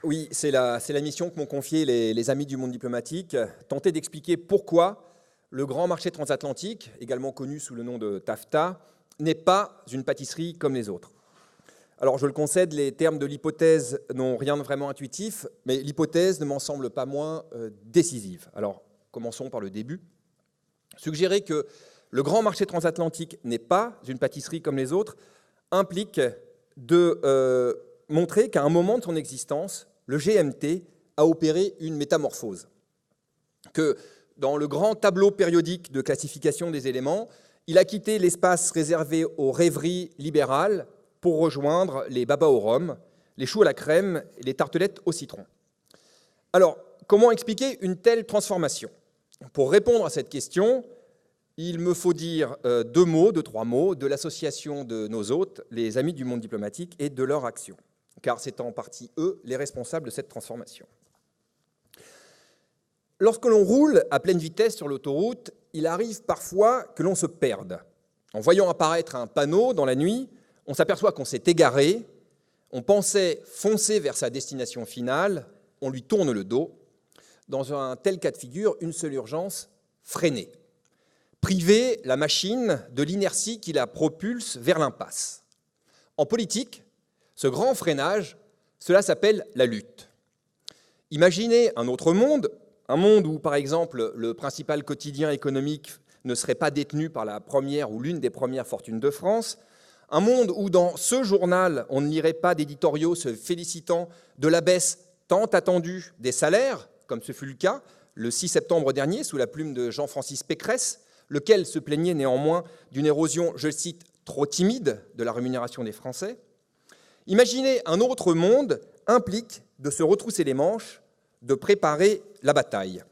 Oui, c'est la mission que m'ont confiée les amis du monde diplomatique, tenter d'expliquer pourquoi le grand marché transatlantique, également connu sous le nom de TAFTA, n'est pas une pâtisserie comme les autres. Alors, je le concède, les termes de l'hypothèse n'ont rien de vraiment intuitif, mais l'hypothèse ne m'en semble pas moins décisive. Alors, commençons par le début. Suggérer que le grand marché transatlantique n'est pas une pâtisserie comme les autres implique de montrer qu'à un moment de son existence, le GMT a opéré une métamorphose. Que dans le grand tableau périodique de classification des éléments, il a quitté l'espace réservé aux rêveries libérales pour rejoindre les babas au rhum, les choux à la crème et les tartelettes au citron. Alors, comment expliquer une telle transformation? Pour répondre à cette question, il me faut dire deux, trois mots de l'association de nos hôtes, les amis du monde diplomatique, et de leur action, car c'est en partie eux les responsables de cette transformation. Lorsque l'on roule à pleine vitesse sur l'autoroute, il arrive parfois que l'on se perde. En voyant apparaître un panneau dans la nuit, on s'aperçoit qu'on s'est égaré, on pensait foncer vers sa destination finale, on lui tourne le dos. Dans un tel cas de figure, une seule urgence, freiner. Priver la machine de l'inertie qui la propulse vers l'impasse. En politique, ce grand freinage, cela s'appelle la lutte. Imaginez un autre monde, un monde où, par exemple, le principal quotidien économique ne serait pas détenu par la première ou l'une des premières fortunes de France, un monde où, dans ce journal, on ne lirait pas d'éditoriaux se félicitant de la baisse tant attendue des salaires, comme ce fut le cas le 6 septembre dernier, sous la plume de Jean-Francis Pécresse, lequel se plaignait néanmoins d'une érosion, je cite, trop timide de la rémunération des Français. Imaginer un autre monde implique de se retrousser les manches, de préparer la bataille.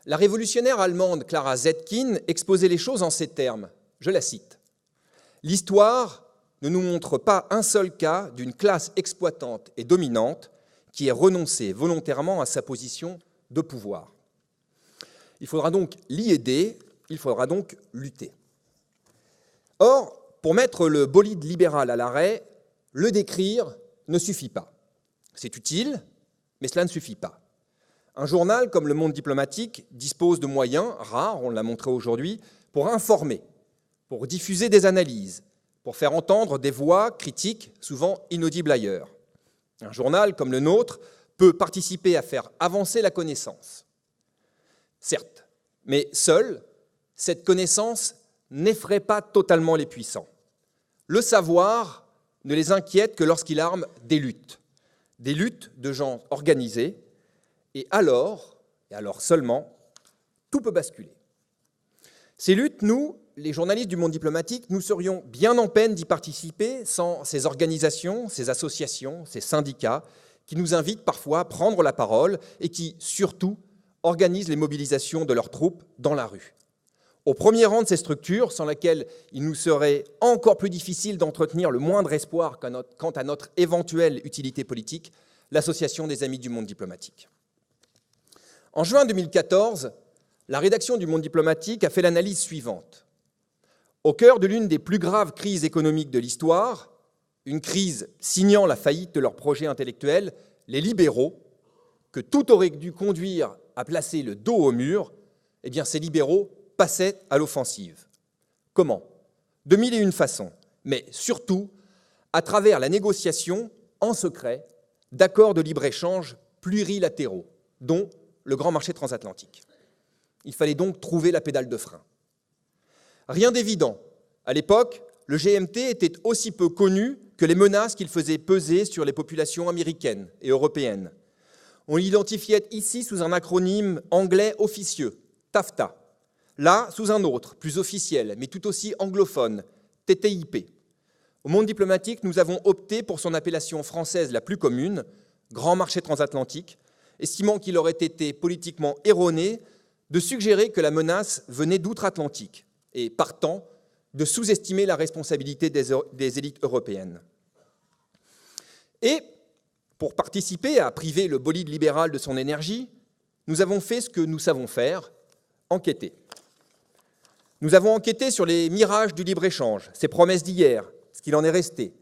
La révolutionnaire allemande Clara Zetkin exposait les choses en ces termes, je la cite. « L'histoire ne nous montre pas un seul cas d'une classe exploitante et dominante qui ait renoncé volontairement à sa position de pouvoir. » Il faudra donc l'y aider, il faudra donc lutter. Or, pour mettre le bolide libéral à l'arrêt, le décrire ne suffit pas. C'est utile, mais cela ne suffit pas. Un journal comme Le Monde diplomatique dispose de moyens, rares, on l'a montré aujourd'hui, pour informer, pour diffuser des analyses, pour faire entendre des voix critiques, souvent inaudibles ailleurs. Un journal comme le nôtre peut participer à faire avancer la connaissance. Certes, mais seule, cette connaissance n'effraie pas totalement les puissants. Le savoir ne les inquiète que lorsqu'il arme des luttes de gens organisés, et alors seulement, tout peut basculer. Ces luttes, nous, les journalistes du monde diplomatique, nous serions bien en peine d'y participer sans ces organisations, ces associations, ces syndicats qui nous invitent parfois à prendre la parole et qui, surtout, organisent les mobilisations de leurs troupes dans la rue. Au premier rang de ces structures, sans lesquelles il nous serait encore plus difficile d'entretenir le moindre espoir quant à notre éventuelle utilité politique, l'Association des Amis du Monde diplomatique. En juin 2014, la rédaction du Monde diplomatique a fait l'analyse suivante. Au cœur de l'une des plus graves crises économiques de l'histoire, une crise signant la faillite de leur projet intellectuel, les libéraux, que tout aurait dû conduire à placer le dos au mur, eh bien ces libéraux passaient à l'offensive. Comment? De mille et une façons, mais surtout à travers la négociation, en secret, d'accords de libre-échange plurilatéraux, dont le grand marché transatlantique. Il fallait donc trouver la pédale de frein. Rien d'évident. À l'époque, le GMT était aussi peu connu que les menaces qu'il faisait peser sur les populations américaines et européennes. On l'identifiait ici sous un acronyme anglais officieux, TAFTA. Là, sous un autre, plus officiel, mais tout aussi anglophone, TTIP. Au monde diplomatique, nous avons opté pour son appellation française la plus commune, Grand Marché Transatlantique, estimant qu'il aurait été politiquement erroné de suggérer que la menace venait d'outre-Atlantique et, partant, de sous-estimer la responsabilité des élites européennes. Et, pour participer à priver le bolide libéral de son énergie, nous avons fait ce que nous savons faire, enquêter. Nous avons enquêté sur les mirages du libre-échange, ses promesses d'hier, ce qu'il en est resté.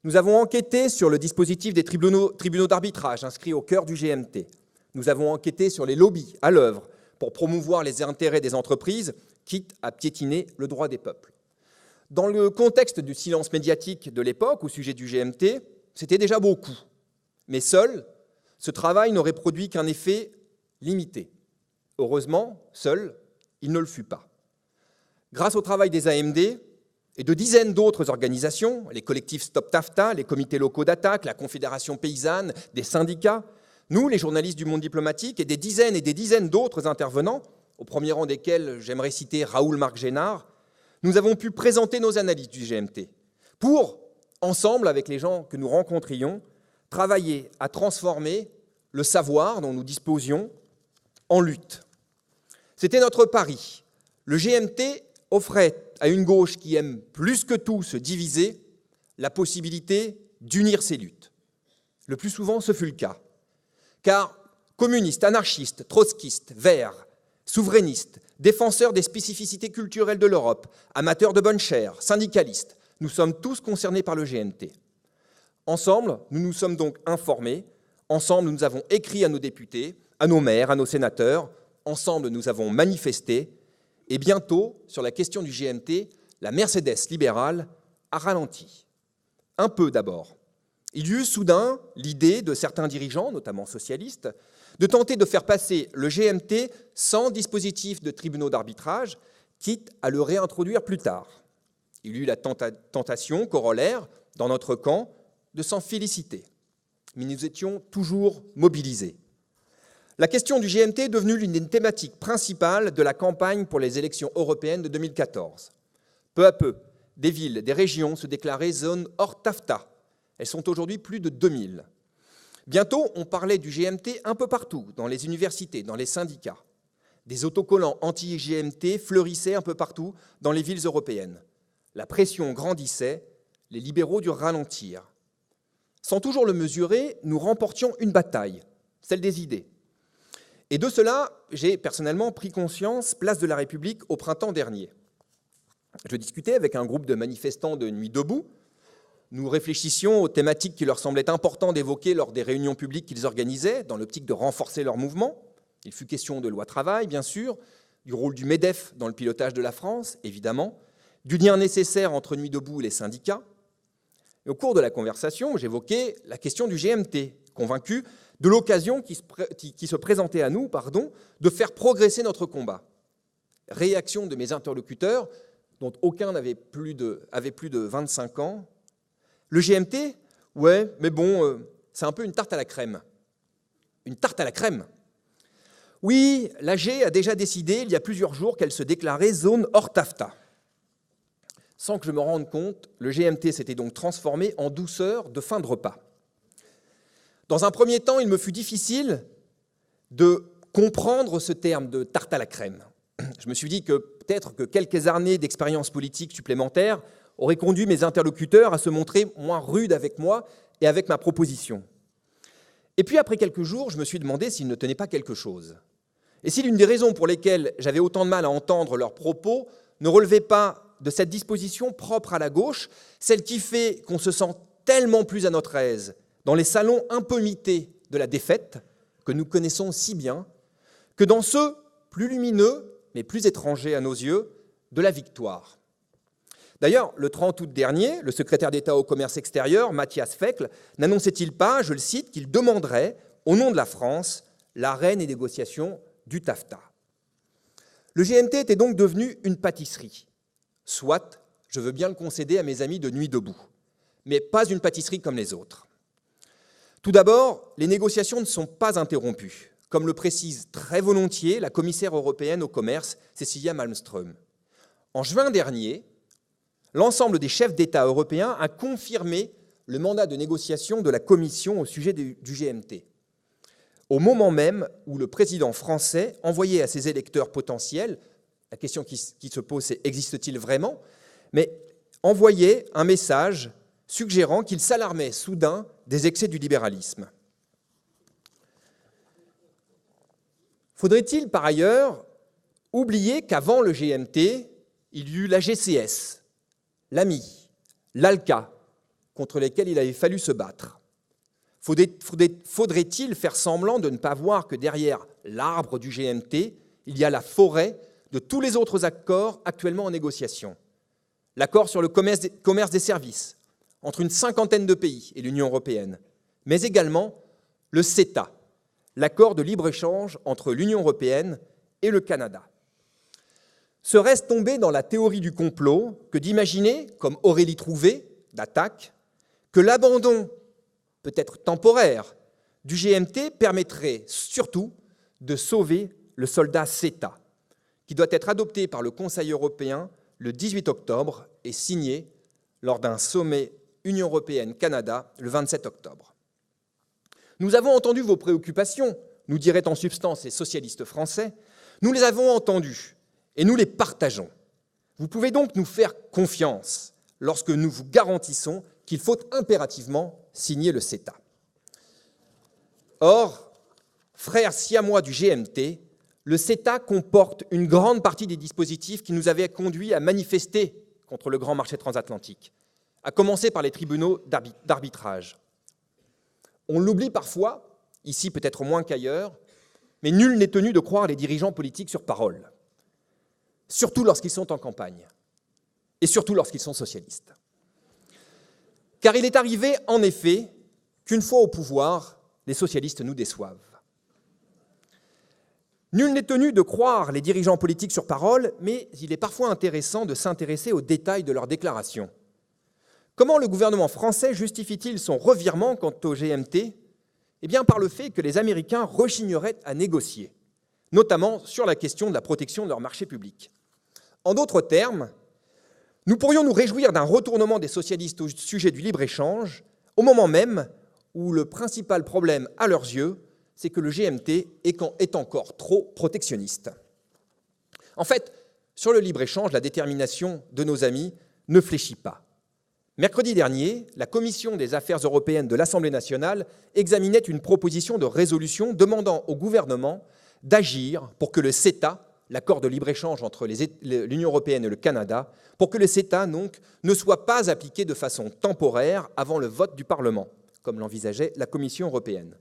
Nous avons enquêté sur le dispositif des tribunaux d'arbitrage inscrits au cœur du GMT. Nous avons enquêté sur les lobbies à l'œuvre pour promouvoir les intérêts des entreprises, quitte à piétiner le droit des peuples. Dans le contexte du silence médiatique de l'époque au sujet du GMT, c'était déjà beaucoup. Mais seul, ce travail n'aurait produit qu'un effet limité. Heureusement, seul, il ne le fut pas. Grâce au travail des AMD et de dizaines d'autres organisations, les collectifs Stop TAFTA, les comités locaux d'attaque, la Confédération paysanne, des syndicats, nous, les journalistes du monde diplomatique, et des dizaines d'autres intervenants, au premier rang desquels j'aimerais citer Raoul Marc Génard, nous avons pu présenter nos analyses du GMT pour, ensemble avec les gens que nous rencontrions, travailler à transformer le savoir dont nous disposions en lutte. C'était notre pari. Le GMT offrait à une gauche qui aime plus que tout se diviser la possibilité d'unir ses luttes. Le plus souvent, ce fut le cas. Car communistes, anarchistes, trotskistes, verts, souverainistes, défenseurs des spécificités culturelles de l'Europe, amateurs de bonne chère, syndicalistes, nous sommes tous concernés par le GMT. Ensemble, nous nous sommes donc informés, ensemble, nous avons écrit à nos députés, à nos maires, à nos sénateurs, ensemble, nous avons manifesté, et bientôt, sur la question du GMT, la Mercedes libérale a ralenti. Un peu d'abord. Il y eut soudain l'idée de certains dirigeants, notamment socialistes, de tenter de faire passer le GMT sans dispositif de tribunaux d'arbitrage, quitte à le réintroduire plus tard. Il y eut la tentation corollaire, dans notre camp, de s'en féliciter. Mais nous étions toujours mobilisés. La question du GMT est devenue l'une des thématiques principales de la campagne pour les élections européennes de 2014. Peu à peu, des villes, des régions se déclaraient zones hors TAFTA. Elles sont aujourd'hui plus de 2000. Bientôt, on parlait du GMT un peu partout, dans les universités, dans les syndicats. Des autocollants anti-GMT fleurissaient un peu partout dans les villes européennes. La pression grandissait, les libéraux durent ralentir. Sans toujours le mesurer, nous remportions une bataille, celle des idées. Et de cela, j'ai personnellement pris conscience, place de la République, au printemps dernier. Je discutais avec un groupe de manifestants de Nuit debout. Nous réfléchissions aux thématiques qui leur semblaient importantes d'évoquer lors des réunions publiques qu'ils organisaient, dans l'optique de renforcer leur mouvement. Il fut question de loi travail, bien sûr, du rôle du MEDEF dans le pilotage de la France, évidemment, du lien nécessaire entre Nuit debout et les syndicats. Et au cours de la conversation, j'évoquais la question du GMT, convaincu de l'occasion qui se présentait à nous de faire progresser notre combat. Réaction de mes interlocuteurs, dont aucun avait plus de 25 ans. Le GMT, ouais, mais bon, c'est un peu une tarte à la crème. Une tarte à la crème. Oui, l'AG a déjà décidé, il y a plusieurs jours, qu'elle se déclarait zone hors TAFTA. Sans que je me rende compte, le GMT s'était donc transformé en douceur de fin de repas. Dans un premier temps, il me fut difficile de comprendre ce terme de tarte à la crème. Je me suis dit que peut-être que quelques années d'expérience politique supplémentaire auraient conduit mes interlocuteurs à se montrer moins rudes avec moi et avec ma proposition. Et puis, après quelques jours, je me suis demandé s'ils ne tenaient pas quelque chose. Et si l'une des raisons pour lesquelles j'avais autant de mal à entendre leurs propos ne relevait pas de cette disposition propre à la gauche, celle qui fait qu'on se sent tellement plus à notre aise dans les salons un peu mités de la défaite, que nous connaissons si bien, que dans ceux plus lumineux, mais plus étrangers à nos yeux, de la victoire. D'ailleurs, le 30 août dernier, le secrétaire d'État au commerce extérieur, Matthias Fekl, n'annonçait-il pas, je le cite, qu'il demanderait, au nom de la France, l'arrêt des négociations du TAFTA. Le GMT était donc devenu une pâtisserie. Soit, je veux bien le concéder à mes amis de Nuit debout, mais pas une pâtisserie comme les autres. Tout d'abord, les négociations ne sont pas interrompues, comme le précise très volontiers la commissaire européenne au commerce, Cecilia Malmström. En juin dernier, l'ensemble des chefs d'État européens a confirmé le mandat de négociation de la Commission au sujet du GMT, au moment même où le président français envoyait à ses électeurs potentiels, la question qui se pose, c'est existe-t-il vraiment, mais envoyait un message suggérant qu'il s'alarmait soudain des excès du libéralisme. Faudrait-il par ailleurs oublier qu'avant le GMT, il y eut la GCS, l'AMI, l'ALCA, contre lesquels il avait fallu se battre. Faudrait-il faire semblant de ne pas voir que derrière l'arbre du GMT, il y a la forêt de tous les autres accords actuellement en négociation? L'accord sur le commerce des services entre une cinquantaine de pays et l'Union européenne, mais également le CETA, l'accord de libre-échange entre l'Union européenne et le Canada. Serait-ce tomber dans la théorie du complot que d'imaginer, comme Aurélie Trouvé, d'Attaque, que l'abandon, peut-être temporaire, du GMT permettrait surtout de sauver le soldat CETA, qui doit être adopté par le Conseil européen le 18 octobre et signé lors d'un sommet Union européenne-Canada le 27 octobre. Nous avons entendu vos préoccupations, nous diraient en substance les socialistes français, nous les avons entendues et nous les partageons. Vous pouvez donc nous faire confiance lorsque nous vous garantissons qu'il faut impérativement signer le CETA. Or, frère siamois du GMT, le CETA comporte une grande partie des dispositifs qui nous avaient conduits à manifester contre le grand marché transatlantique, à commencer par les tribunaux d'arbitrage. On l'oublie parfois, ici peut-être moins qu'ailleurs, mais nul n'est tenu de croire les dirigeants politiques sur parole, surtout lorsqu'ils sont en campagne, et surtout lorsqu'ils sont socialistes. Car il est arrivé, en effet, qu'une fois au pouvoir, les socialistes nous déçoivent. Nul n'est tenu de croire les dirigeants politiques sur parole, mais il est parfois intéressant de s'intéresser aux détails de leurs déclarations. Comment le gouvernement français justifie-t-il son revirement quant au GMT ? Eh bien, par le fait que les Américains rechigneraient à négocier, notamment sur la question de la protection de leur marché public. En d'autres termes, nous pourrions nous réjouir d'un retournement des socialistes au sujet du libre-échange, au moment même où le principal problème, à leurs yeux, c'est que le GMT est encore trop protectionniste. En fait, sur le libre-échange, la détermination de nos amis ne fléchit pas. Mercredi dernier, la Commission des affaires européennes de l'Assemblée nationale examinait une proposition de résolution demandant au gouvernement d'agir pour que le CETA, l'accord de libre-échange entre l'Union européenne et le Canada, pour que le CETA donc, ne soit pas appliqué de façon temporaire avant le vote du Parlement, comme l'envisageait la Commission européenne.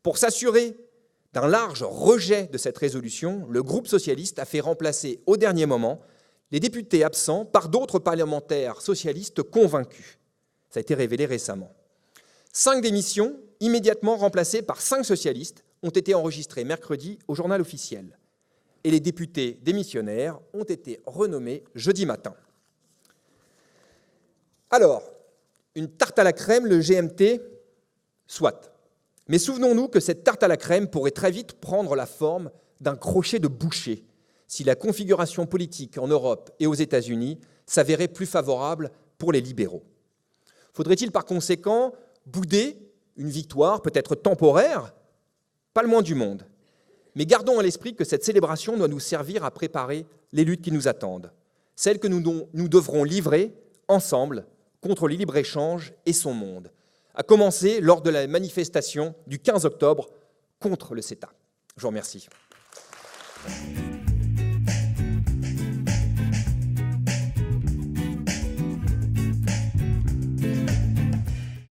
Pour s'assurer d'un large rejet de cette résolution, le groupe socialiste a fait remplacer au dernier moment les députés absents par d'autres parlementaires socialistes convaincus. Ça a été révélé récemment. 5 démissions, immédiatement remplacées par 5 socialistes, ont été enregistrées mercredi au journal officiel. Et les députés démissionnaires ont été renommés jeudi matin. Alors, une tarte à la crème, le GMT, soit. Mais souvenons-nous que cette tarte à la crème pourrait très vite prendre la forme d'un crochet de boucher si la configuration politique en Europe et aux États-Unis s'avérait plus favorable pour les libéraux. Faudrait-il par conséquent bouder une victoire peut-être temporaire? Pas le moins du monde. Mais gardons à l'esprit que cette célébration doit nous servir à préparer les luttes qui nous attendent, celles que nous devrons livrer ensemble contre le libre-échange et son monde, à commencer lors de la manifestation du 15 octobre contre le CETA. Je vous remercie.